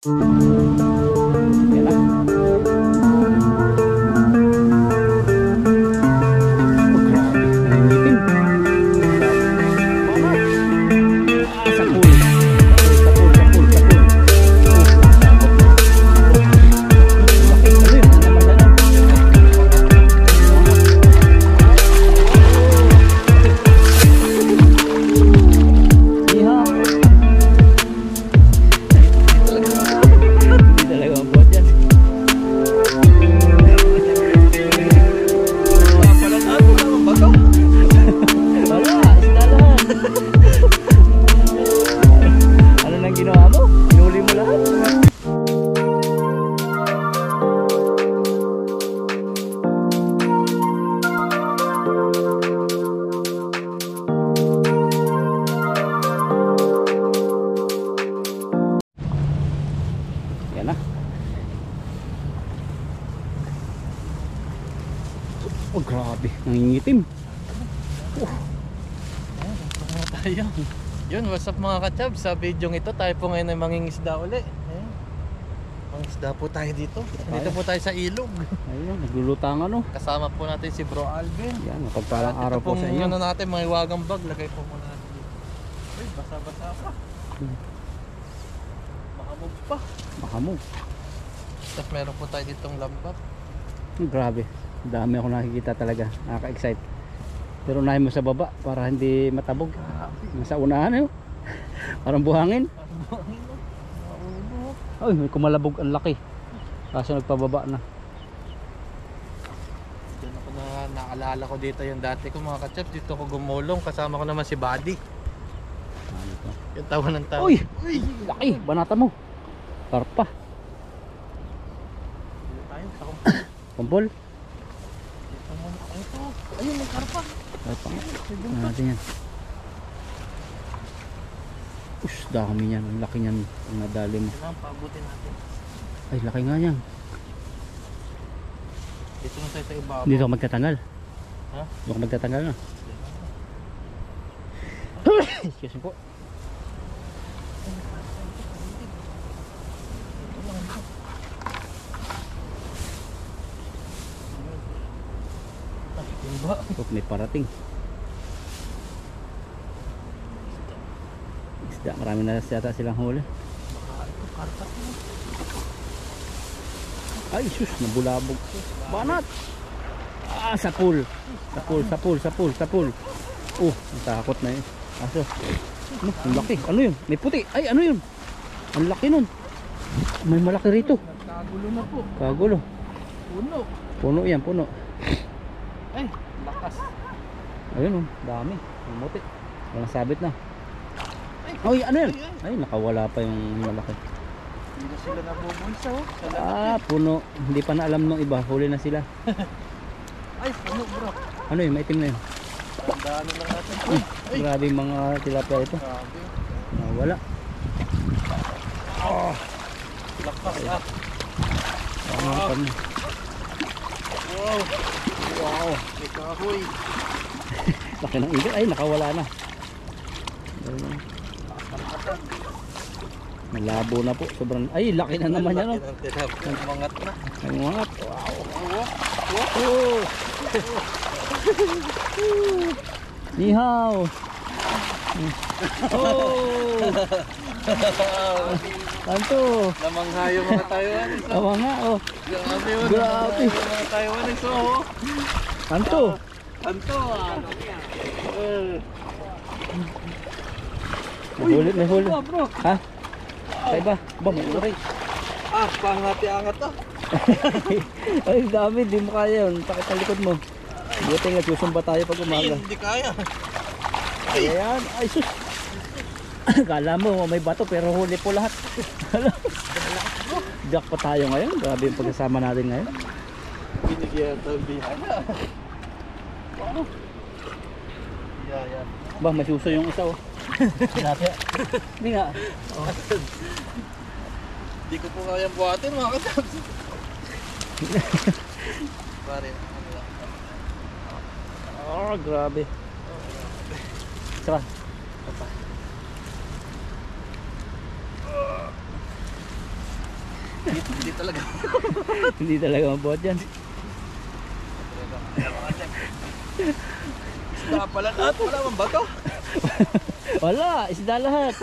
Yan na. Oh, grabe. Nangingitim. Ah, sa pool. Sa pool, sa pool, sa pool. Oh, takot na. Laki. Ano yun? Ang naman na. Oh, grabe, nangingitim. Tayo. Yun, what's up mga kachab? Sa video ito, tayo po ngayon ay mangingisda uli. Mangingisda po tayo dito. Dito po tayo sa ilog. Ayun, naglulutangan no. Kasama po natin si Bro Alvin. Yan, mapagpalang araw po sa inyo. Ito po natin, mga iwagang bag. Lagay po muna natin dito. Uy, basa-basa pa. Makamog pa. Makamog. Tapos meron po tayo ditong lambat. Grabe, dami ako nakikita talaga. Nakaka-excite. Pero unahin mo sa baba para hindi matabog. Nasa unahan yun. Parang buhangin. Ay, may kumalabog ang laki. Kaso nagpababa na. Diyan ako na naalala ko dito yung dati ko mga kachap. Dito ko gumulong. Kasama ko naman si Buddy. Ano to? Yung tawa ng tawa. Uy! Laki! Banata mo. Karpa. Dito tayo sa kumpul. Kumpol? Dito muna. Ito. Ayun, may karpa. Karpa. Ano natin yan? Ush, dami yan. Ang laki niyan. Ang nadali mo. Kailangan paabutin natin. Ay, laki nga yan. Dito na tayo sa ibabaw. Dito ako magtatanggal. Ha? Dito ako magtatanggal na. Excuse me po. Oh, may parating. Isda, marami na yata silang huli. Ay, sus, nabulabog. Banat! Ah, sa pool. Sa pool, sa pool, sa pool, sa pool. Oh, natakot na yun. Aso. Ano, ang laki. Ano yun? May puti. Ay, ano yun? Ang laki nun. May malaki rito. Kagulo na po. Kagulo. Puno. Puno yan, puno. Ay, lakas. Ayun oh, dami. Ang muti. Walang sabit na. Ay, ano yan? Ay, nakawala pa yung malaki. Hindi na sila nabubulsa oh. Ah, puno. Hindi pa na alam nung iba. Huli na sila. Ay, puno bro. Ano yun? Maitim na yun. Tandaan lang natin. Ay, Grabe yung mga tilapia ito. grabe. Nawala. Oh, lakas ah. Pangapan na. Wow. Wow. May kahoy. Laki ng igil. Ay, nakawala na. Ayun. Malabo na po. Sobrang. Ay, laki na naman yan. Laki ng tilapia. Mangat na. Ay, mangat. Wow. Oh. Nihaw. Oh. Tanto. Namanghayo mga Taiwanese. Awa nga oh. Grabe yun. Grabe. Mga Taiwanese oh. Tanto. Anto ah. May huli. Bro. Ha? Sa iba? Ba, may uray. Ah, pangati-angat ah. Ay, dami. Di mo kaya yun. Takit ang likod mo. Buti nga, susumba tayo pag umaga. Hindi kaya. Ayan. Ay, sus. Kala mo, may bato pero huli po lahat. Jack pa tayo ngayon. Grabe yung pagkasama natin ngayon. Binigyan ito bihana. Ano? Yeah. Ba, may suso yung isa oh. Hindi nga. Oh. Hindi ko po kayang buhatin mga kasabs. Pare. Oh, grabe. Saka. Hindi talaga. Hindi talaga mabuhat yan. Isda pala lahat. Wala mang bato. Wala, isda lahat.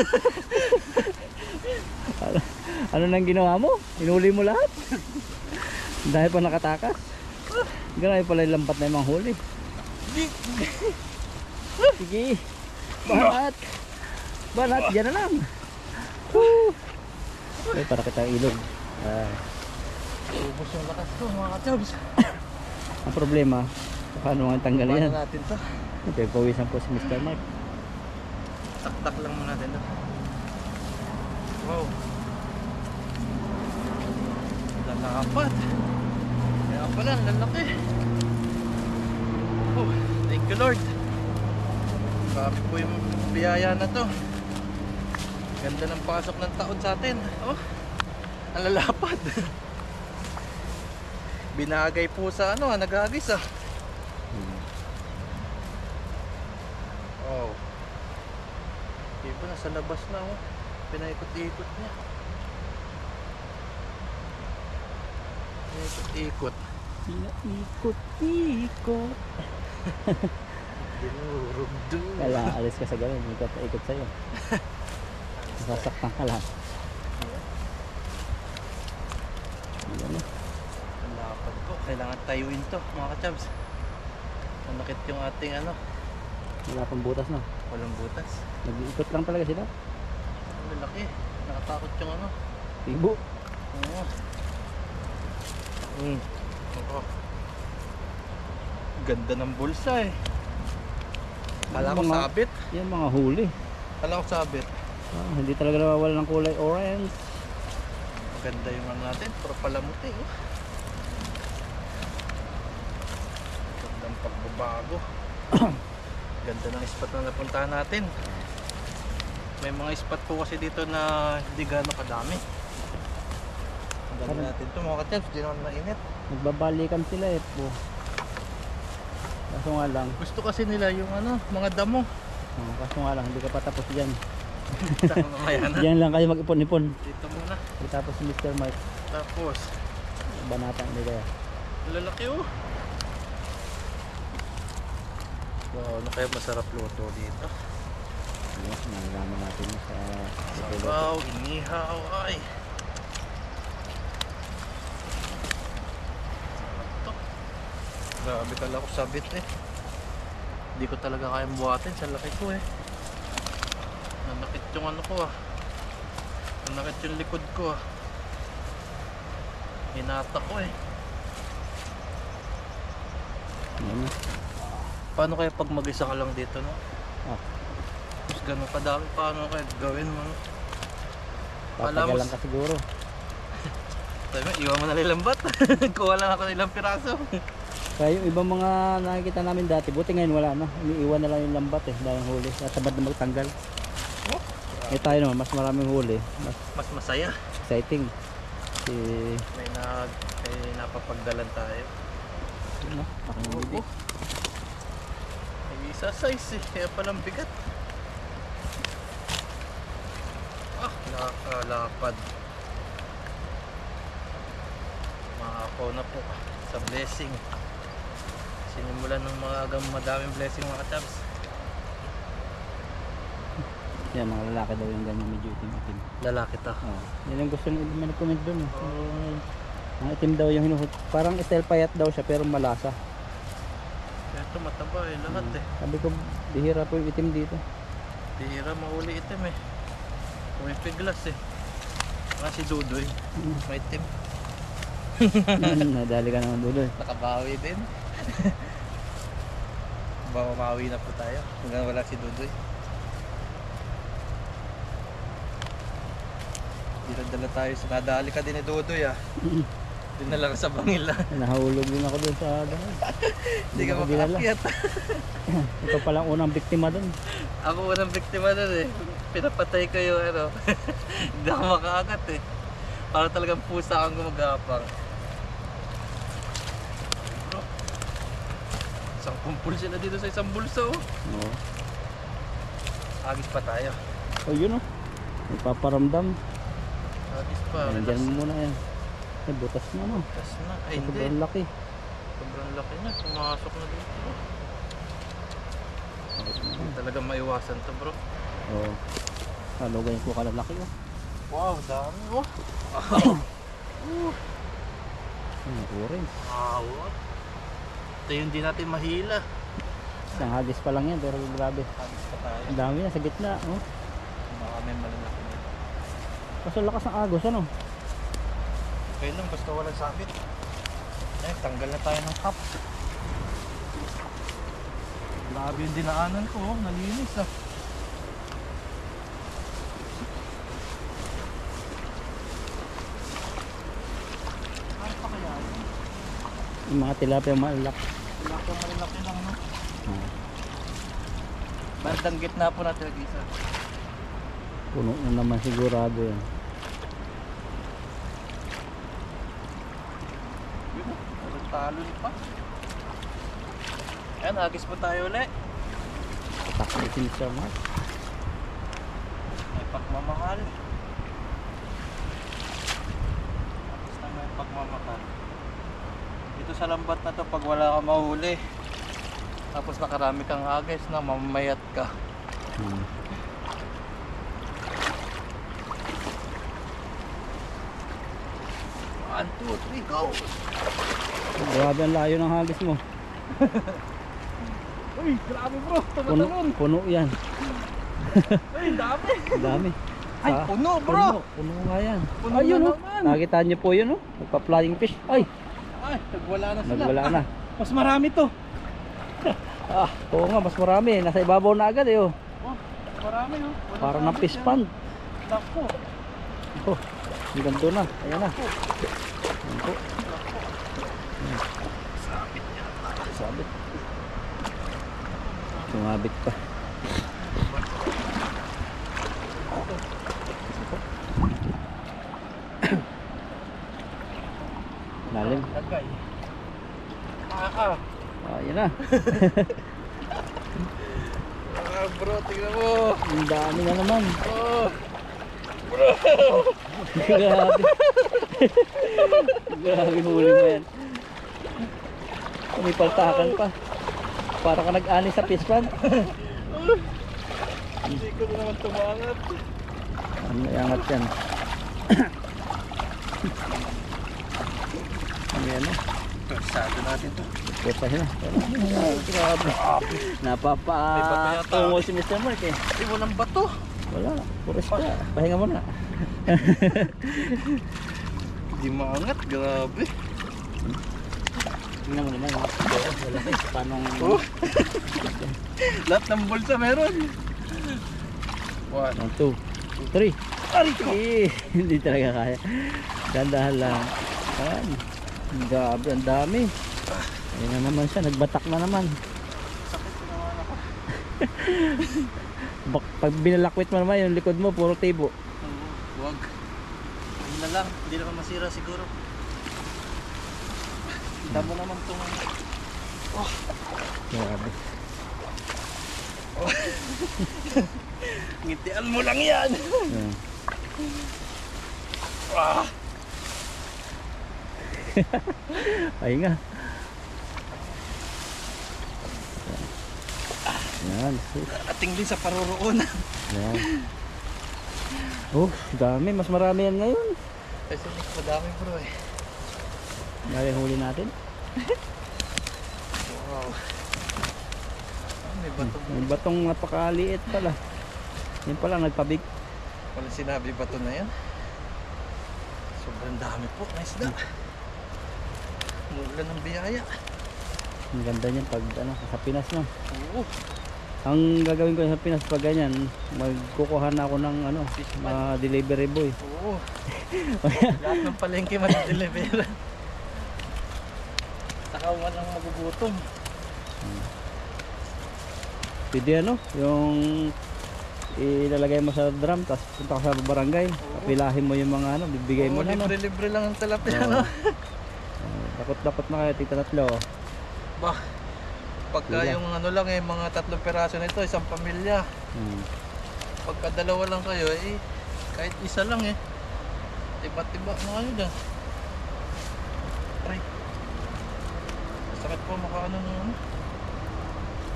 Ano nang ginawa mo? Inuli mo lahat? Dahil pa nakatakas. Ganun pala yung lambat na yung mga huli. Sige. Banat. Banat, dyan na lang. Ay, para kitang ilog. Ay. Ubus yung lakas ko mga kachabs. Ang problema, paano nga tanggalin yan? Paano natin to? Pawisan po si Mr. Mark. Taktak lang muna natin to. Wow. Lalapat. Kaya pala, lalaki. Oh, thank you Lord. Grabe po yung biyaya na to. Ganda ng pasok ng taon sa atin. Oh, ang lalapad. Binagay po sa ano, nagagis ah. Oh. Iba nasa labas na oh. Pinaikot-ikot niya. Pinaikot-ikot. Ikot-ikot. Dinurugdo. Kala, alis ka sa ganun. Ikot-ikot sa'yo. Sasaktan ka lahat. Ayan na. Ang lapad po. Kailangan tayuin to mga kachabs. Manakit yung ating ano. Wala pang butas na. Walang butas. Nag-iikot lang talaga sila. Ang lalaki. Nakatakot yung ano. Tibo. Oo. Oo. Ganda ng bulsa eh. Kala ko sabit. Yan mga huli. Kala ko sabit. Hindi talaga nawawala ng kulay orange. Maganda yung ano natin. Pero palamuti oh. Gandang pagbabago. Ganda ng spot na napuntahan natin. May mga spot po kasi dito na hindi gano'ng kadami. Ang dami natin ito mga kachabs. Di naman mainit. Nagbabalikan sila eh po. Kaso nga lang. Gusto kasi nila yung ano, mga damo. Kaso nga lang, hindi ka pa tapos dyan. Saka mamaya na. Diyan lang kayo mag-ipon-ipon. Dito muna. Tapos si Mr. Mike. Tapos, Banata nila. lalaki oh. Wow, ano kaya masarap luto dito? Yes, nalalaman natin sa Sabaw, inihaw, ay. Sarap to. Grabe kala ko sabit eh. Hindi ko talaga kayang buhatin sa laki ko eh. Nanakit yung ano ko ah. Nanakit yung likod ko ah. Hinata ko eh. Ano? Paano kaya pag mag-isa ka lang dito no? Tapos ganun kadami, paano kaya gawin mo? Papagalan ka siguro. Sabi mo, iwan mo na nilambat. Kuha lang ako ng ilang piraso. Kaya yung ibang mga nakikita namin dati, buti ngayon wala na. Iniiwan na lang yung lambat eh, dahil huli. Natabad na magtanggal. Oh, Eh tayo naman, mas maraming huli. mas masaya. Exciting. Si... May napapagdalan tayo. Ano? Aking bibig. Oo. May isa size eh, kaya palang bigat. Ah, nakalapad. Makakaw na po sa blessing. Sinimulan ng mga agang madaming blessing mga katabs. Yan, mga lalaki daw yung ganyan medyo itim-itim. Lalaki to. Yan ang gusto nyo mag-comment doon. Mga itim daw yung hinuhot. Parang style payat daw siya pero malasa. Ito mataba eh, lahat eh. Sabi ko, bihira po yung itim dito. Bihira mahuli itim eh. Pumipiglas eh. Mga si Dudoy. May itim. Nadali ka naman dulo eh. Nakabawi din. Mamawi na po tayo. Hanggang wala si Dudoy. Dala tayo. Nadali ka din ni Dudoy ah. Dinala ka sa Bangila. Nahulog din ako doon sa dahil. Hindi ka makaakyat. Ito palang unang biktima doon. Ako unang biktima doon eh. Pinapatay ko yung ano. Hindi ako makaagat eh. Para talagang pusa akong gumagapang. Isang kumpul sila dito sa isang bulso. Oo. Agis pa tayo. Oh, yun oh. May paparamdam. Agis pa. Ayan, dyan mo muna yan. Ay, butas na no. Tas na. Ay, hindi. Sobrang laki. Sobrang laki na. Pumasok na dito. Hindi talaga maiwasan to, bro. Oo. Ano ganyan ko kalalaki oh. Wow, dami oh. Orange. Wow. Ito yung di natin mahila. Isang hagis pa lang yan pero grabe. Hagis pa tayo. Ang dami na sa gitna oh. Baka may malalaki na. Kasi lakas ng agos ano. Okay lang, basta walang sabit. Eh, tanggal na tayo ng cup. Grabe yung dinaanan ko, oh. Nalinis ah. Ano pa kaya yun? Yung mga tilapia malalaki. Wala akong malalaki lang, no? Ah, Bandang gitna po natin isa. puno na naman sigurado yan. Walang talon pa. Ayan, agis po tayo ulit. Taklitin siya mas. May pagmamahal. Agis na may pagmamahal. Dito sa lambat na to, pag wala ka mahuli, tapos nakarami kang agis na mamamayat ka. Hmm. One, two, three, go! Grabe ang layo ng hagis mo. Uy, grabe bro, Puno, tumatalon. puno yan. Uy, dami. Ang dami. Ay, Sa- puno bro. Puno nga yan. Puno Ayun na oh. naman. Nakita niyo po yun oh. Nagpa-flying fish. Ay, Ay, nagwala na sila. nagwala na. Mas marami to. Ah, oo nga, mas marami. Nasa ibabaw na agad eh oh. Oh, marami oh. Walang Parang ng sabit fish yan. pond. Naku. Oh, hanggang doon na. Ayan na. Ayan po. Sabit yan. Sabit. Sumabit pa. Lalim. Lagay. Ah, ayan na. Ah, bro, tingnan mo. Ang dami na naman. Oh. Grabe. Grabe huli mo yan. May paltakan pa. Para ka nag-ani sa fish pond. Hindi ko na naman tumangat. Ano yangat yan. Ayan na. Persado natin to. Putahin na. Grabe. May bato yata. Tungo si Mr. Mark eh. Ay, walang bato. Wala. Puris ka. Pahinga mo na. Hindi maangat, grabe. Tingnan mo naman. Wala ka. Paano? Oh. Lahat ng bulsa meron. 1, 1, 2, 3. Eh, hindi talaga kaya. Dandahan lang. Ayan. Ang grabe, ang dami. Ayan na naman siya. Nagbatak na naman. sakit na naman ako. Pag binalakwit mo naman yung likod mo, puro tibo. Wag. Hindi na lang, hindi naman masira siguro. Kita mo naman itong Grabe. ngitian mo lang yan. Ayan. Ah. Pahinga. Ayan. Ating din sa paruroonan. Ayan. Oh, dami. Mas marami yan ngayon. Kasi madami bro eh. Dali huli natin. Wow. Ah, may bato. May batong napakaliit pala. Yan pala, nagpabig. Walang sinabi bato na yan. Sobrang dami po. Nice da. Umuulan ng biyaya. Ang ganda niyan pag ano, sa Pinas no. Oo. Ang gagawin ko sa Pinas pag ganyan, magkukuha na ako ng ano, Fish pond. mga delivery boy. Oo. Lahat ng palengke mag-deliver. Saka walang magugutom. Pwede ano, yung ilalagay mo sa drum, tapos punta ka sa barangay, papilahin mo yung mga ano, bibigay mo na no. Libre-libre lang ang tilapia, Oo. no? Dakot-dakot na kayo, tigta tatlo. Bah, pagka Sila. yung ano lang eh, mga 3 peraso nito, isang pamilya. Pagka dalawa lang kayo, eh, kahit isa lang eh. Tiba-tiba na kayo dyan. Aray. Sakit po makaano ng ano.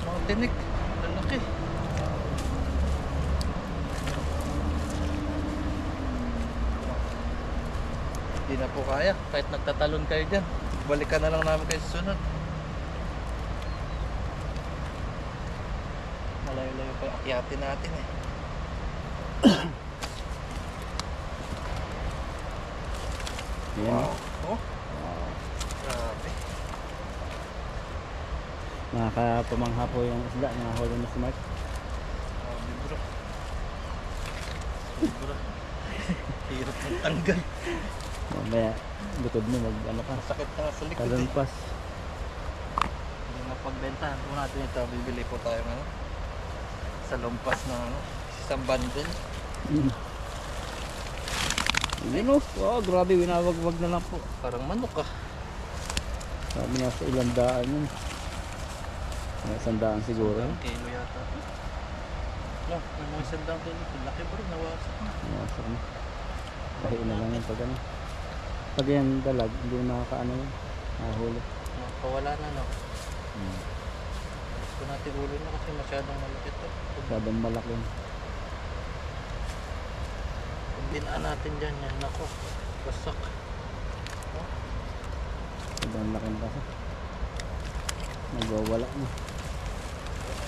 Mga tinik. Lalaki. Hindi na po kaya. Kahit nagtatalon kayo dyan. Balikan na lang namin kayo sa sunod. Malayo-layo pa yung akyatin natin eh. Yan. Wow. Oh, grabe. Nakakapamangha po yung isda na huli na si Mark. Grabe bro. Bro. Hirap ng tanggal. Mamaya butod mo mag ano ka. Sakit na sa likod eh. Talampas. Hindi mapagbentahan po natin ito. Bibili po tayo ng ano. Sa lumpas na ano. Isang bundle. Yun o. Wow, grabe. Winawag-wag na lang po. Parang manok ah. Sabi nga sa ilang daan yun. Isang daan siguro. Ang kilo yata. No, may mga isang daang kilo. Laki bro. Nawasak na. Nawasak na. Kahiin na lang yun pag ano. Pag yan dalag, hindi mo nakakaano yun. Nakahuli. No, pawala na no. Gusto natin ulo na kasi masyadong malaki ito. Masyadong malaki. Kung dinaan natin dyan yan. Nako. Wasak. Oh. Sobrang laki na kasi. Nagwawala na.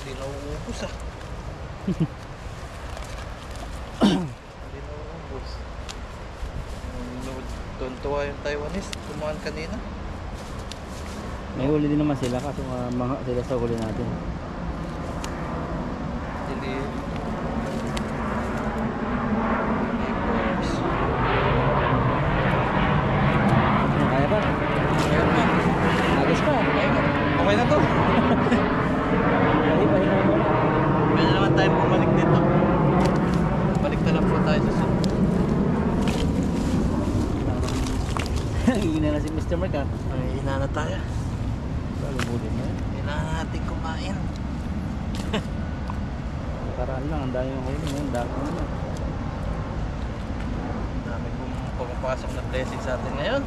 Hindi na uubos ah. Hindi na uubos. Tuntua yung Taiwanese. Tumahan kanina. May huli din naman sila kasi mga sila sa huli natin. Hindi. Kaya pa? Ayan na. Agos pa. Okay na to. Hindi pa hinaw mo na. Pwede naman tayo bumalik dito. Balik na lang po tayo sa sunod. Hingin na si Mr. Mark ha. Ay, ina na tayo. Lumulin na yun. Kailangan natin kumain. Karaan lang, ang dami yung huli mo. Ang dami mo. Dami pong pumapasok na blessing sa atin ngayon.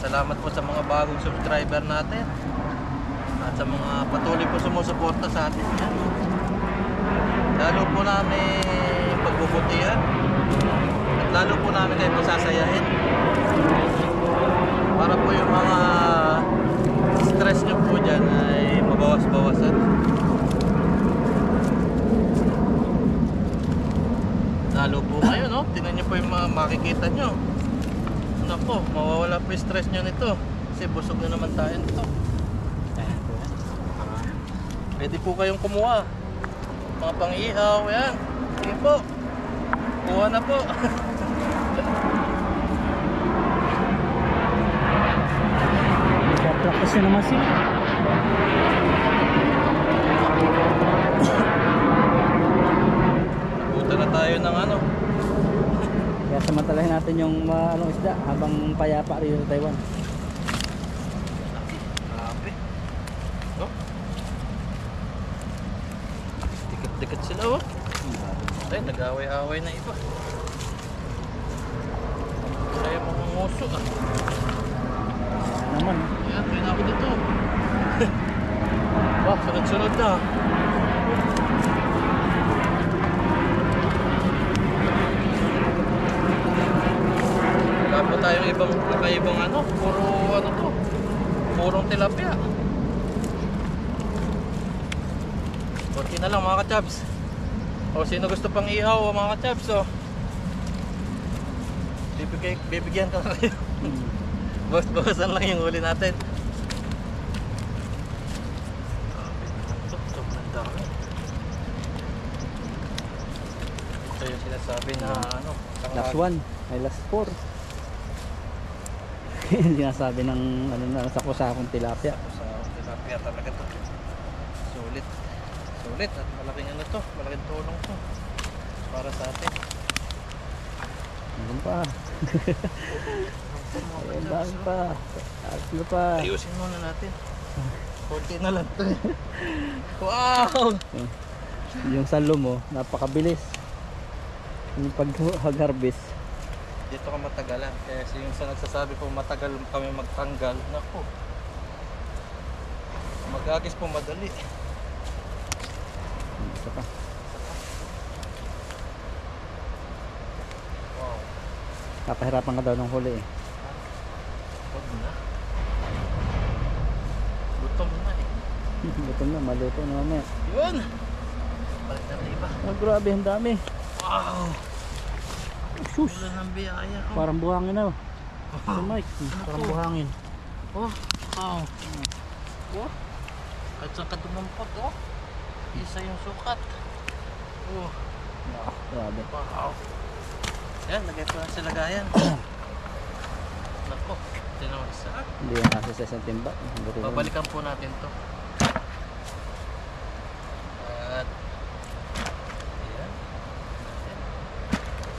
Salamat po sa mga bagong subscriber natin. At sa mga patuloy po sumusuporta sa atin. Yan. Lalo po namin pagbubutihan. At lalo po namin kayo pasasayahin. Para po yung mga stress nyo po dyan ay mabawas-bawasan. Lalo po kayo, no? Tingnan nyo po yung mga makikita nyo. Nako, mawawala po yung stress nyo nito. Kasi busog na naman tayo nito. Pwede po kayong kumuha. Mga pang-ihaw, yan. Sige po. Kuha na po. Practice na naman sila. Buta na tayo ng ano. Kaya samantalahin natin yung anong isda habang payapa rin sa Taiwan. Grabe. Oh. Dikit-dikit sila oh. Ay, nag-away-away na iba. Kaya mga nguso ah. Naman. Ayan, kaya na ako dito. Wah, sunod-sunod na. Wala pa tayong ibang ano, puro ano to. Purong tilapia. Kunti na lang mga ka-chabs. O sino gusto pang ihaw mga ka-chabs oh. Bibigyan ka na kayo. Bawas-bawasan lang yung huli natin. Sobrang dami. Ito yung sinasabi na ano. Last one. Ay last four. Sinasabi ng ano na sakong tilapia. Sa tilapia talaga to. Sulit. Sulit at malaking ano to. Malaking tulong to. Para sa atin. Meron pa. Ayun pa. Tatlo pa. Ayusin muna natin. Konti na lang to. Wow! Yung salo mo, napakabilis. Yung pag-harvest, dito ka matagalan. Kaya yung sa nagsasabi po matagal kami magtanggal, naku, mag-agis po madali. Isa pa. Wow, Papahirapan ka daw ng huli eh. huwag na. Gutom na eh. Gutom na, maluto na mamaya. Yun! Balik na na iba. Oh, grabe, ang dami. Wow! Sus! Ulan ng biyaya. Oh. Parang buhangin na. Si Mike, parang to? buhangin. Oh, wow. Oh. At saan ka dumampot, oh. Isa yung sukat. Oh, Grabe. wow. Yan, lagay ko lang sa lagayan. Nako, tinawag isa. Hindi yan kasi sa isang timba. Buti na. Babalikan po natin to. At ayan.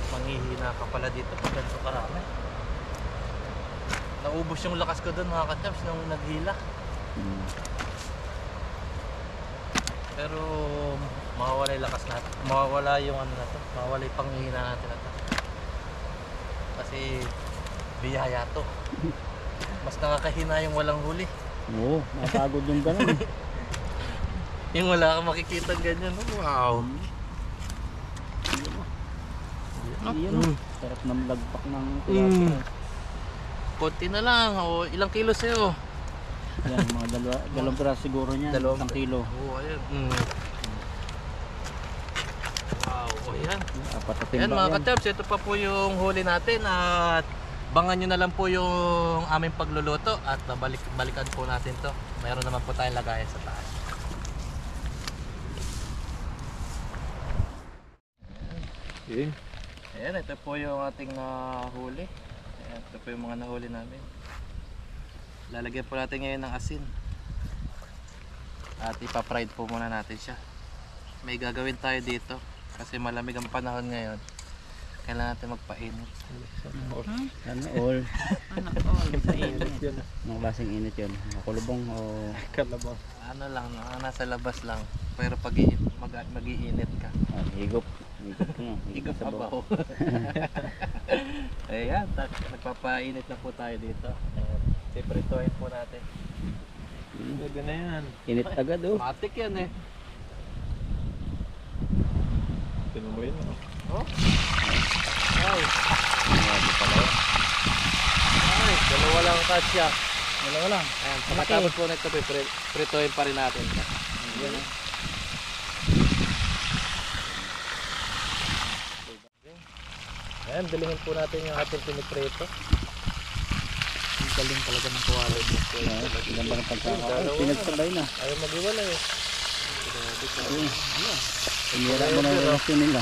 Manghihina ka pala dito pag ganito karami. Naubos yung lakas ko doon mga kachaps nung naghila. Hmm. Pero mawawala yung lakas natin. Mawawala yung ano na to. Mawawala yung panghihina natin na to. Kasi biyaya to. Mas nakakahina yung walang huli. Oo, napagod yung ganun eh. Yung wala kang makikita ganyan. Wow. Yan oh. Sarap ng lagpak ng Mm. tilapia. Konti na lang. O, ilang kilo sa'yo? Yan, mga dalawang piraso siguro niyan. Dalawang- 1 kilo. Oo, ayan. Wow, o yan. Apat na Ayan timba mga yan. kachaps, ito pa po yung huli natin at bangan nyo na lang po yung aming pagluluto at balikan po natin to. Mayroon naman po tayong lagayan sa taas. Okay. Ayan, ito po yung ating huli. Ayan, ito po yung mga nahuli namin. Lalagyan po natin ngayon ng asin. At ipa-fried po muna natin siya. May gagawin tayo dito kasi malamig ang panahon ngayon. Kailangan natin magpainit. Sana all. Sa init yun. Anong klaseng init yun? Makulubong o Kalabaw. Ano lang, nasa labas lang. Pero pag mag-iinit ka. higop? Higop ka nga. Higop sa bawah. abaw. Ayan, nagpapainit na po tayo dito. Ayan, sipritohin po natin. Pwede na yan. Init agad oh. Matik yan eh. Pinumoy na. Oh? Ay, Grabe pala yun. ay, dalawa lang kasya. Dalawa lang. Ayan, pagkatapos po nito, pritohin pa rin natin. Ayan. Ayan, bilhin po natin yung ating piniprito. Ang galing talaga ng kuwari. Ganda ng pagkakaon. Dalawa. Pinagsabay na. Ayaw mag-iwala eh. Ayun. Pinira mo na yung relasyon nila.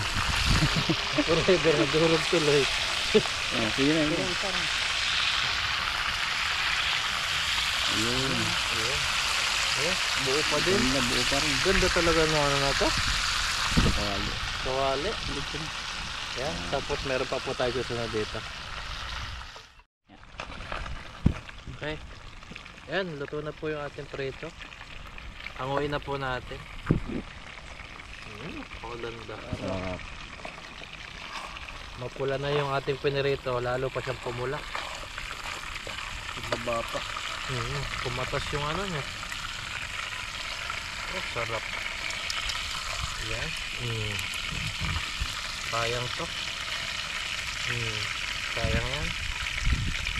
Forever, nagdurog tuloy. Oh, sige na. Ayun. Ayun. Eh, buo pa din. Ganda, buo pa rin. Ganda talaga ng ano na to. Kawali. Kawali. Yan, tapos meron pa po tayo susunod dito. Okay. Yan, luto na po yung ating prito. Hanguin na po natin. Paganda. Sarap. Mapula na yung ating pinirito, lalo pa siyang pumula. Baba pa. Kumatas yung ano niya. Oh, sarap. Yan. Sayang to. Sayang yan.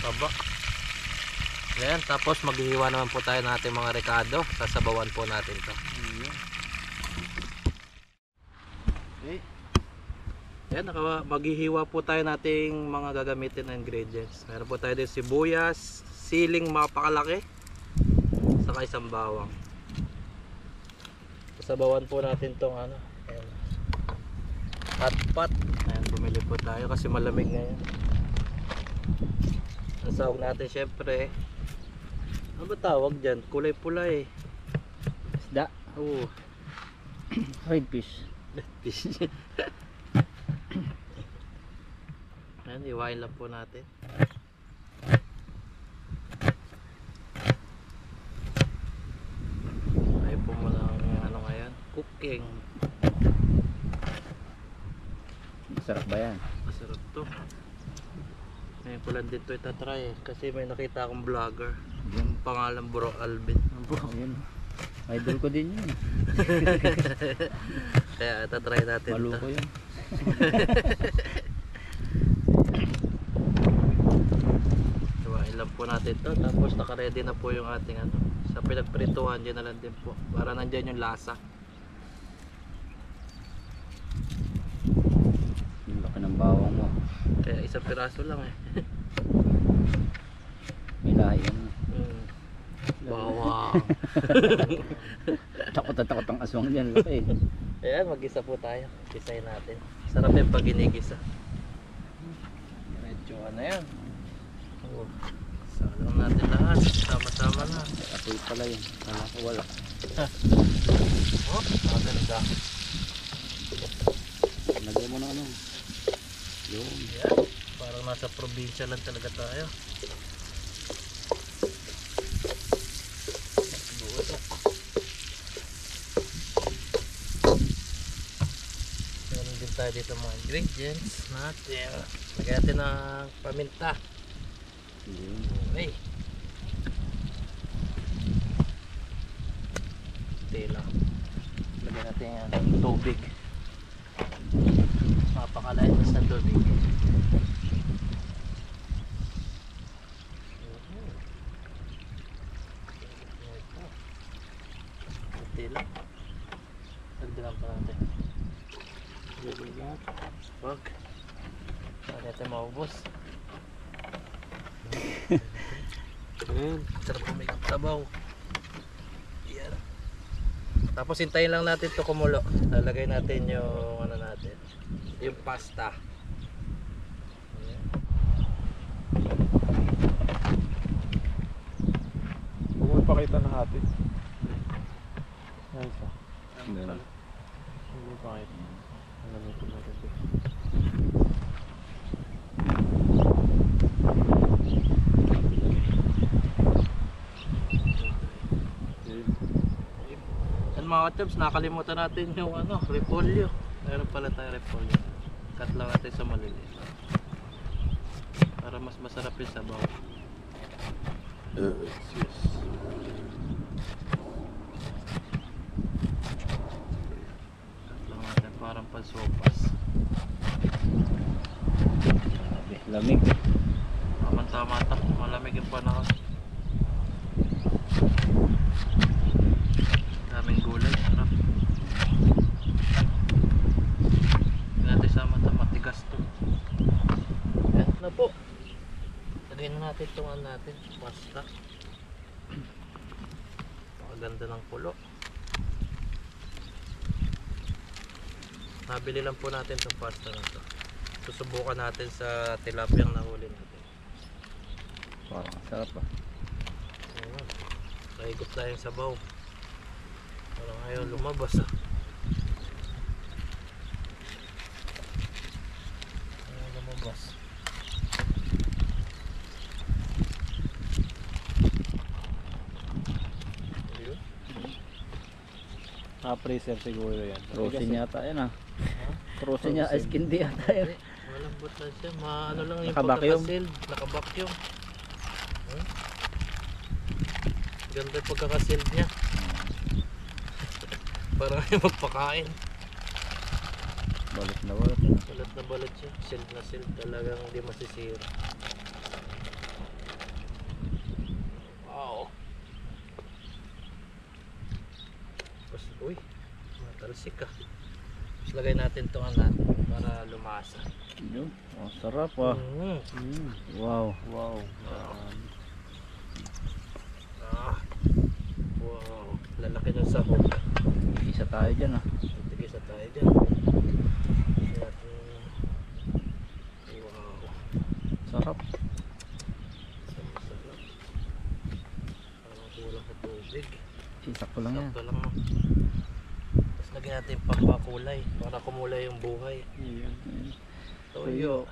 Baba. Yan, tapos maghihiwa naman po tayo ng ating mga rekado. Sasabawan po natin to. Okay. Yan, maghihiwa po tayo nating mga gagamitin na ingredients. Meron po tayo din sibuyas, siling mapakalaki, saka isang bawang. Sasabawan po natin tong ano. Ayan. Hot pot. Ayan, bumili po tayo kasi malamig ngayon. Ang sahog natin syempre. Ano ba tawag dyan? Kulay pula eh. Isda. Oo. Fried fish. Fish. Ayan, iwain lang po natin. Ay po muna ang ano ngayon. Cooking. Masarap ba yan? Masarap to. Ngayon ko lang dito itatry kasi may nakita akong vlogger. Yan. Yung pangalan Bro Alvin. Bro, yan. Idol ko din yun. Kaya itatry natin Malo ito. ko yun. Iwain lang po natin to. Tapos naka-ready na po yung ating ano. Sa pinagprituhan dyan na lang din po. Para nandyan yung lasa. Yung laki ng bawang mo. Kaya isang piraso lang eh. May lahi yan. Bawang. Takot na takot ang aswang dyan. Laki. Ayan, mag-isa po tayo. Gisayin natin. Sarap yung pag ginigisa. Medyo ano yan. Oh. Salang natin lahat. Sama-sama na. Apoy pala yun. Kala ko wala. Oh, maganda. Lagay mo na ano. Yun. Ayan. Parang nasa probinsya lang talaga tayo. Meron din tayo dito mga ingredients natin. Lagyan natin ng paminta. Yun. Okay. Tela. Lagyan natin yung tubig. Mapakalain mo sa tubig. Tela. Dagdagan pa natin. Wag. Saan natin maubos. Sarap po may tabaw. Yan. Tapos hintayin lang natin ito kumulo. Lalagay natin yung ano natin. Yung pasta. Ayan. Huwag mo ipakita na hati. Ayos ah. Ganun. Huwag mo ipakita. Alam mo ito na rin. Yan mga ka-chubs, nakalimutan natin yung ano, repolyo. Meron pala tayo repolyo. Cut lang natin sa maliliit. Para mas masarap yung sabaw. Yes. Cut lang natin parang pansopas. Grabe. Lamig. Tama-tama ito. Malamig yung panahon. Daming gulay. Sarap. Hindi natin sama ito. Matigas ito. Yan na po. Lagyan na natin itong ano natin. Pasta. Pakaganda ng pulo. Nabili lang po natin itong pasta na ito. Susubukan natin sa tilapiyang nahuli natin. Parang sarap ah. Ayan. Nahigop tayong sabaw. Parang ayaw lumabas ah. Ayaw lumabas. Ayun. Freezer siguro yan. Frozen yata yan ah. Ha? Frozen niya. Ice candy yata yan. Malambot lang siya. Ano lang yung Naka-vacuum? pagkakasil. Naka-vacuum. Hmm? Ganda yung pagkakasil niya. Parang ayaw magpakain. Balit na balit. Balat na balat siya. Sealed na sealed. Talagang hindi masisira. Wow. Tapos, uy. Matalsik ah. Tapos lagay natin itong natin para lumasa. Yun. Oh, sarap ah. Wow. Wow. Wow. Lalaki ng sahog. Isa tayo dyan ah. Tigisa tayo dyan. Wow. Sarap. Sarap. Parang kulang sa tubig. Sakto lang yan. Sakto lang. Tapos lagyan natin pampakulay para kumulay yung buhay. Iyan. Toyo.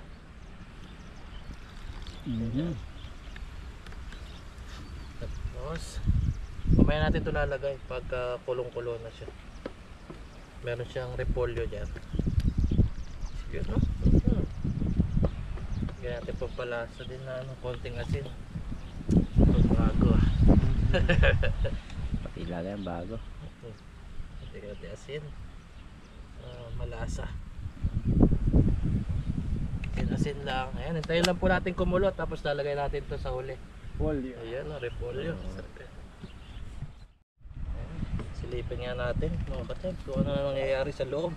Tapos mamaya natin ito lalagay pagka kulong-kulo na siya. Meron siyang repolyo dyan. Sige no? Lagyan natin papalasa din na konting asin. Ito bago ah. Pati ilagay ang bago. Konting asin. Malasa. Asin lang. Ayan, hintayin lang po natin kumulo tapos lalagay natin ito sa huli. Polio. Ayan, repolyo. Silipin nga natin mga kapatid kung ano na nangyayari sa loob.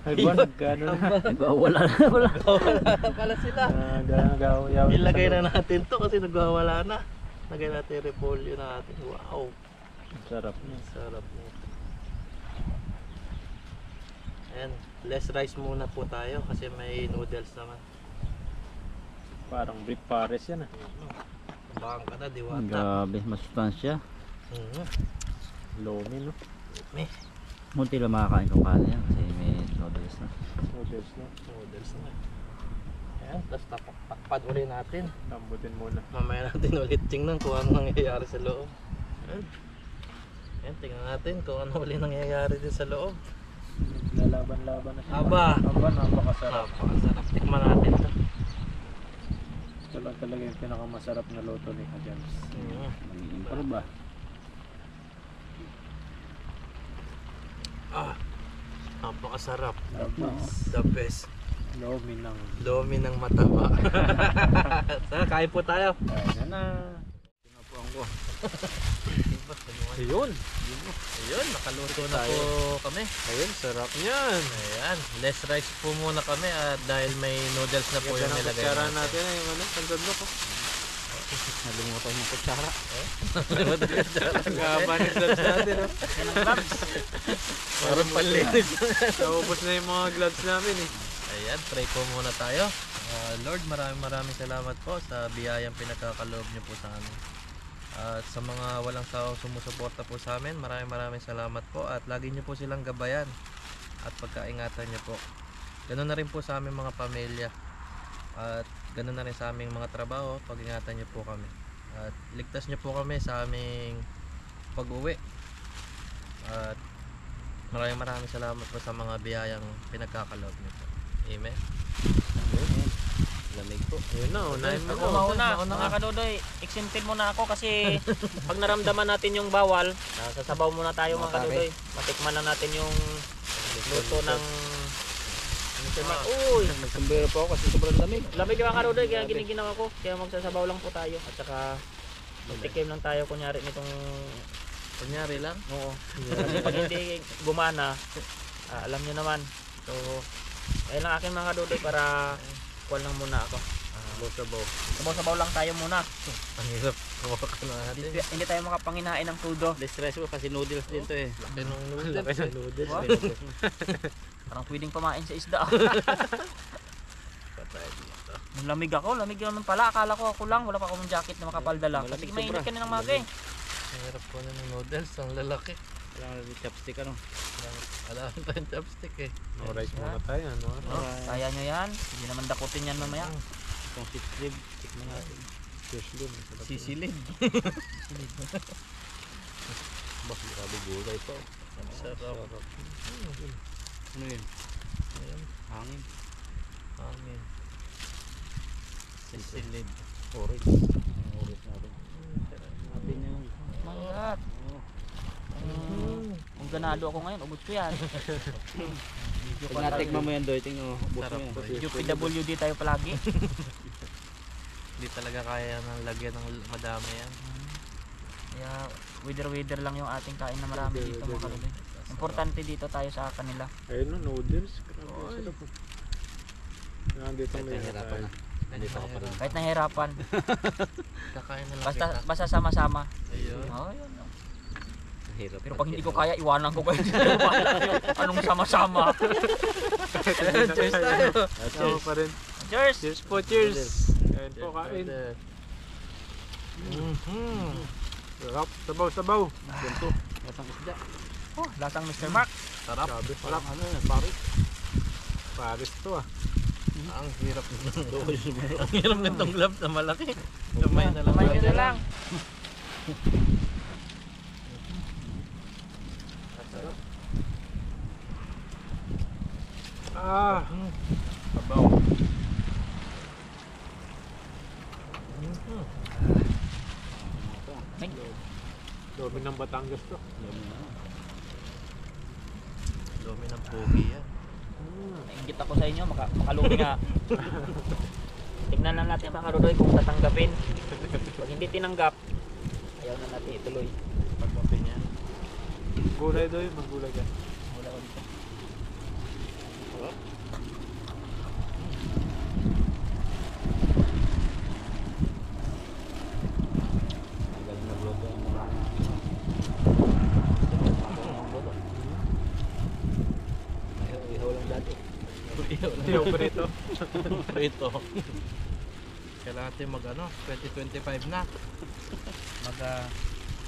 Ay ba, nagkano na? Wala na, wala. Wala na pala sila. Nagawin Ilagay na natin to kasi nagwawala na. Lagay natin yung repolyo natin. Wow. Sarap na. Sarap nito. Ayan, less rice muna po tayo kasi may noodles naman. Parang brick pares yan ah. Bang ka na, diwata. Grabe, masustansya. Lomi no? May Munti lang makakain kong kanin yan kasi may noodles na. Noodles no? noodles na. Ayan, tapos takpan ulit natin. Lambutin muna. Mamaya natin ulit tingnan kung ano nangyayari sa loob. Ayan, tingnan natin kung ano ulit nangyayari din sa loob. Lalaban-laban na siya. Aba! Aba, napakasarap. Napakasarap. Tikman natin to. Ito lang talaga yung pinakamasarap na luto ni Kajams. Mag-improve ba? Napakasarap. Tapos, The best. lomi ng... Lomi ng mataba. Sana, kain po tayo. Kaya na. Pinapuan ko. Ayun. Ayun, nakaluto na po kami. Ayun, sarap niyan. Ayan, less rice po muna kami at dahil may noodles na po yung nilagay Kutsara natin. natin yung ano, sandalo ko. Nalimutan yung kutsara. Nagkaba ni gloves natin oh. Yan ang gloves. Parang panlinis. Naubos na yung mga gloves namin eh. Ayan, pray po muna tayo. Lord, maraming salamat po sa biyayang pinagkakaloob niyo po sa amin. At sa mga walang sawang sumusuporta po sa amin, maraming salamat po at lagi niyo po silang gabayan at pagkaingatan niyo po. Ganun na rin po sa aming mga pamilya at ganun na rin sa aming mga trabaho, pag-ingatan niyo po kami at ligtas niyo po kami sa aming pag-uwi. At maraming salamat po sa mga biyayang pinagkakaloob niyo po. Amen. Lamig po. Ayun na, unahin mo Ako na. mauna, mga kadodoy, exempted muna ako kasi pag naramdaman natin yung bawal, sasabaw muna tayo mga kadodoy. Matikman na natin yung luto ng Mr. Mark. Uy! Nagsumbero po ako kasi sobrang lamig. Lamig mga kadodoy, kaya giniginawa ko. Kaya magsasabaw lang po tayo. At saka magtikim lang tayo kunyari nitong Kunyari lang. oo. Kasi pag hindi gumana, alam nyo naman. So, ayun lang akin mga kadodoy para kuwan lang muna ako. Sabaw. Sabaw-sabaw lang tayo muna. Ang hirap. Hawakan natin. Hindi tayo makapanginain ng tudo. Distress ko kasi noodles din to eh. Laki ng noodles. Laki ng noodles. Wow. Parang pwedeng kumain sa isda. Patay dito. Nung lamig naman pala. Akala ko ako lang, wala pa akong jacket na makapaldala. Kasi Malamig mainit sobra. ka na ng maga eh. Ang hirap ko na ng noodles. Ang lalaki. Kailangan natin chopstick ano. Alam tayong chopstick eh. No rice muna tayo, ano? Oh, kaya nyo yan. Hindi naman dakutin yan mamaya. Itong six rib. Tikman natin. Fish din. Sisilid. Bah, grabe gulay to. Ang sarap. Ano yun? Ayan. Hangin. Amin. Sisilid. Orange. Ang orange natin. Natin yun. My God. Kung ganado ako ngayon, ubod ko yan. Pag natikman mo yan doy, tingnan mo. Ubus Sarap mo po. yan. UPWD tayo palagi. Hindi talaga kaya ng lagyan ng madami yan. Kaya wither lang yung ating kain na marami dito mga kaluloy. Importante dito tayo sa kanila. Ayun no, noodles. Grabe, sarap. Nandito may Nahihirapan na. Nandito ka pa rin. Kahit nahirapan, Kakain na lang basta sama-sama. Ayun. Oh, yun. Hirap. Pero pag hindi ko kaya, iwanan ko kayo. Anong sama-sama? Cheers tayo. Sama pa rin. Cheers! Cheers po, cheers. Ayun po, kain. Sarap, sabaw-sabaw. Ganito. Lasang isda. Oh, lasang Mr. Mark. Sarap. Grabe, Sarap. sarap. Ano yan? Paris. Paris to ah. Ang hirap nitong Ang hirap nitong gloves na malaki. Kamay na lang. Kamay nyo na lang. Ah, Sabaw. May, Dami ng Batangas to. Dumi ng pogi yan. nainggit ako sa inyo, makalumi nga. Tignan lang natin mga karudoy kung tatanggapin. Pag hindi tinanggap, ayaw na natin ituloy. Pagpapin yan. Gulay doy, maggulay ka. Wala ko dito. Magaling nagluto ang mga ihaw lang dati. Tiyo pa rito. Ito. Kailangan natin mag 2025 na.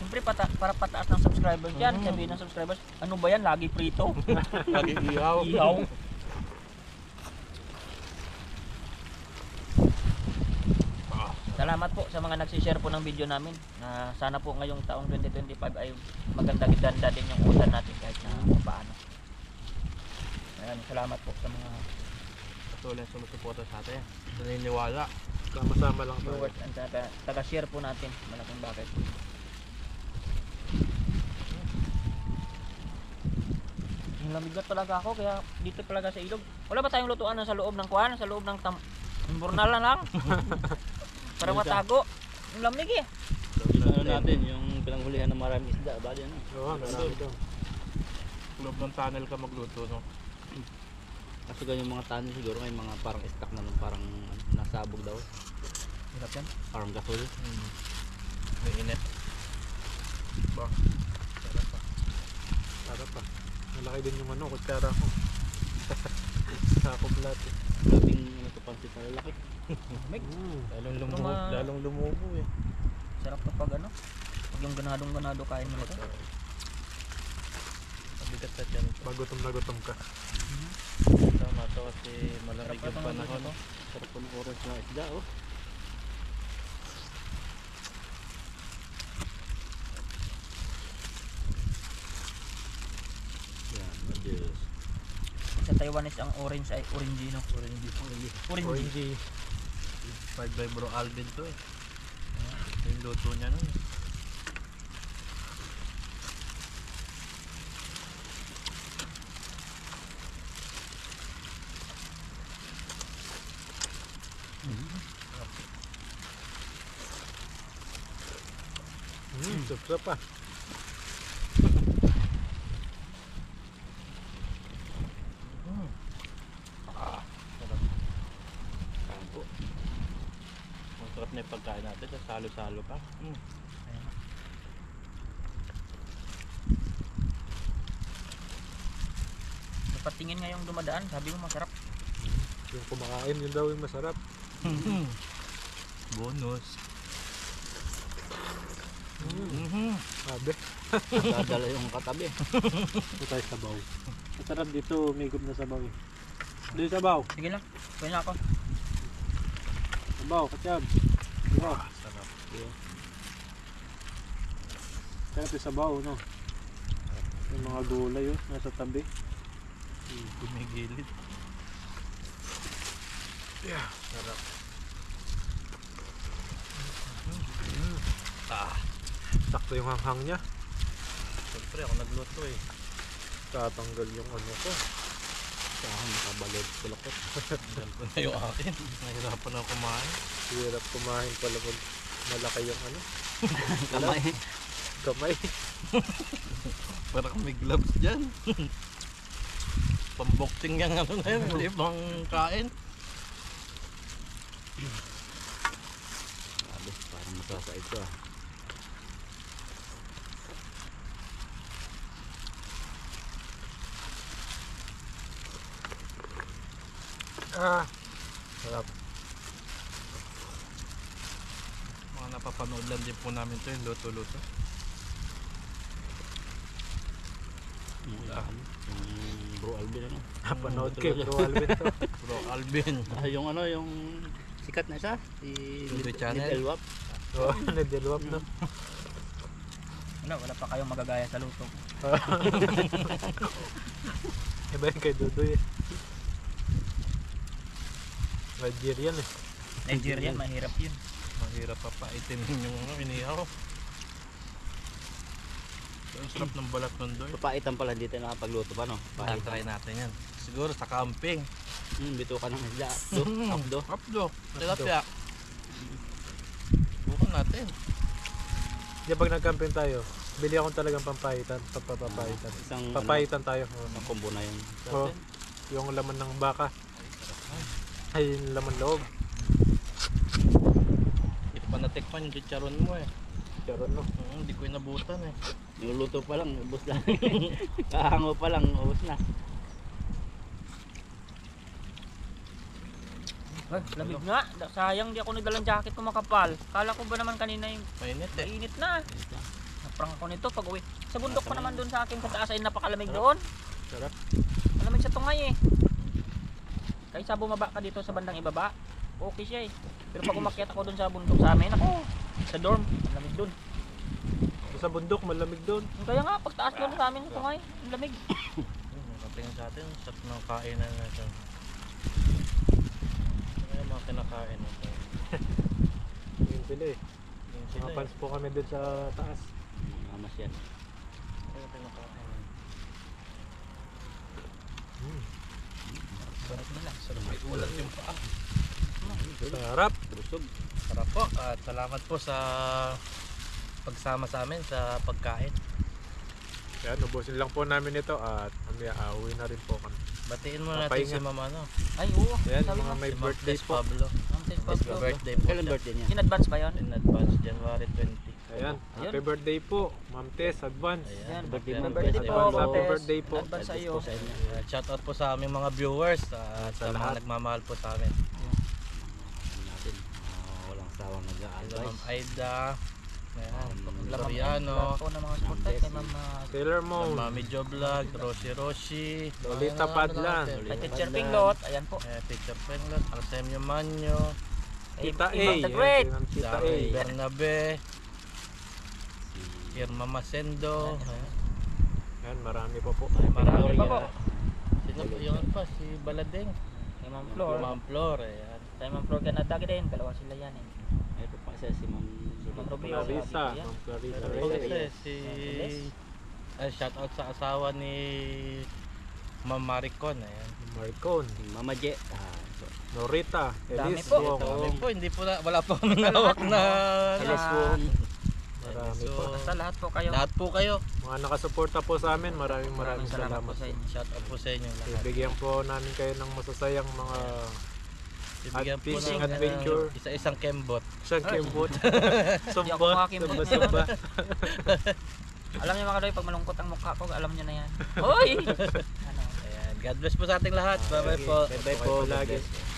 Siyempre para pataas ng subscribers yan. Sabihin ng subscribers, ano ba yan? Lagi prito. Lagi ihaw. Ihaw. Salamat po sa mga nagsishare po ng video namin. Na sana po ngayong taong 2025 ay maganda-ganda din yung utan natin kahit na paano. Ayan, salamat po sa mga Patuloy sumusuporta sa atin. Naniniwala. Sama-sama lang tayo. viewers and taga-share po natin. Malaking bakit. Ang lamig na talaga ako kaya dito talaga sa ilog. Wala ba tayong lutuan sa loob ng kuwan? Sa loob ng imburnal na lang? Para matago. Ang lamig eh. Ano natin, yung pinanghulihan ng maraming isda, bali ano? Oo, marami daw. Loob ng tunnel ka magluto, no? Kaso ganyan yung mga tanin siguro ngayon mga parang stock na nun, parang nasabog daw. Hirap yan. Parang gasol. May init. Ba? Sarap pa. Sarap pa. Malaki din yung kutsara ko. Sakop lahat eh. Grabing ano to pansit na lalaki. Lalong lumubo, lalong lumubo eh. Sarap to pag ano. Pag yung ganadong-ganado kain mo ito. Mabigat sa tiyan. Magutom na gutom ka. Tama to kasi malamig Sarap yung pa panahon. naman Sarap po ng oras na isda oh. Yan, Diyos. Sa Taiwanese ang orange ay orangino. Orange. Orange. 5 by Bro Alvin to eh. Yung luto niya nun. Sup-sup pa. Ang sarap na yung pagkain natin. Salo-salo pa. Napatingin nga yung dumadaan, sabi mo masarap. Yung kumakain, yun daw yung masarap. Bonus. Sabi. Dadala yung katabi. Ito tayo sabaw. Masarap dito, umigop na sabaw eh. Dito sabaw. Sige lang, kuha na ako. Sabaw, katsab. Sabaw. Sarap. Sarap yung sabaw, no? Yung mga gulay yun, nasa tabi. Gumigilid. Yeah, sarap. Sakto yung hanghang niya. Siyempre ako nagluto eh. Tatanggal yung ano ko. Saan nakabalod kulakot. Dal ko na yung akin. Nahirapan ako kumain. Hirap kumain pala pag malaki yung ano. Kamay. Kamay. Parang may gloves dyan. Pamboxing yung ano na yun. Hindi pang kain. Grabe, parang masasa ito ah. Sarap. Mga napapanood lang din po namin ito yung luto-luto. Yung Bro Alvin ano. Napanood kay Bro Alvin to. Bro Alvin. Yung ano, yung sikat na isa, si Little Channel. Little Wap. Oo, nagdalwap na. Wala pa kayong magagaya sa luto. Iba yung kay Dudoy eh. Nigerian eh. Nigerian, mahirap yun. Mahirap papaitin yung inihaw. Ang sarap ng balat ng doy. Papaitan pala dito nakapagluto pa no? Try natin yan. Siguro sa camping. Bito ka ng isda. Abdo. Abdo. Tilapia. Bukan natin. Di pag nag-camping tayo, bili akong talagang pampaitan. Papapaitan. Isang Papaitan tayo. Isang combo na yun. Oh, yung laman ng baka. Ay, yung laman loob. Hindi ko pa natikman yung chicharon mo eh. Charon no. Hindi ko inabutan eh. Niluluto pa lang, ubos na. Kahango pa lang, ubos na. Ay, lamig nga. Sayang di ako nagdalang jacket ko makapal. Kala ko ba naman kanina yung Mainit eh. mainit na. Naprang ako nito pag uwi. Sa bundok pa naman doon sa akin sa taas ay napakalamig doon. Sarap. Malamig sa tungay eh. Kaysa bumaba ka dito sa bandang ibaba, okay siya eh. Pero pag umakyat ako doon sa bundok sa amin, ako, sa dorm, malamig doon. Sa bundok, malamig doon. Kaya nga, pag taas doon sa amin sa tungay, ang lamig. Nakatingin sa atin, sarap ng kainan natin. Ano yung mga kinakain natin? Yun sila eh. Yung Mga sila eh. fans po kami doon sa taas. Mamas yan. Ano yung kinakain? Sarap nila. Sarap may ulat yung paa. Sarap. Busog. Sarap po at salamat po sa pagsama sa amin sa pagkain. Yan, ubusin lang po namin ito at mamaya uwi na rin po kami. Batiin mo natin Papahinga. si Mama ano? Ay, oo. Yan, Sabi mga mo, may Si Ma'am birthday Tess po. Pablo. Ma'am Tess Pablo. Birthday po Kailan siya. birthday niya? In advance ba yun? In advance, January 20. Ayan, happy birthday po, Ma'am Tess, advance. Yan, birthday happy mo, birthday Tess. po. Advance, Ma'am happy Tess. birthday po. Advance sa iyo. Sa inyo. Shout out po sa aming mga viewers at Sa sa mga lahat. nagmamahal po sa amin. Natin. Walang sawang Sila nag-a-advise. Ma'am Aida, ayan, Laman Floriano, po ng mga sport kay Ma'am Sailor Ma'am Moon, Mami Joblog, Roshi, Lolita Padlan. kay Teacher Pinglot. Ayan po. Teacher Penglot, Artemio Manyo, Tita A. Ibang the Yan, Great. si Ma'am Tita A. Dari Bernabe, Irma Masendo, Yan, marami pa po. marami pa po. Sino po yung pa? Si Baladeng, Kay Ma'am Flor. Ma'am Flor, ayan. Kay Ma'am Flor Canada din. Dalawa sila yan eh. Ito pa siya si Ma'am Ma'am Rubio. Clarissa, Ma'am Clarissa Pero Reyes. kasi si shout out sa asawa ni Ma'am Maricon, ayan. Marcon, Mama Je. Norita, Dami Elise po. Wong. Kami po, hindi po na, wala po kami hawak na Alas Wong. Marami So, po. Basta lahat po kayo. lahat po kayo. Mga nakasuporta po sa amin, maraming Salamat salamat. po sa inyo. Shout out po sa inyo lahat. Bigyan po namin kayo ng masasayang mga Bibigyan po fishing ng adventure. isa-isang kembot. isang kimbot. Hindi ako Sumba, makakimbot sumba. Alam niyo mga kadoy, pag malungkot ang mukha ko, alam niyo na yan. Hoy! Ano? Ayan. God bless po sa ating lahat. Bye-bye po. Bye-bye po. Bye-bye God lagi. bless.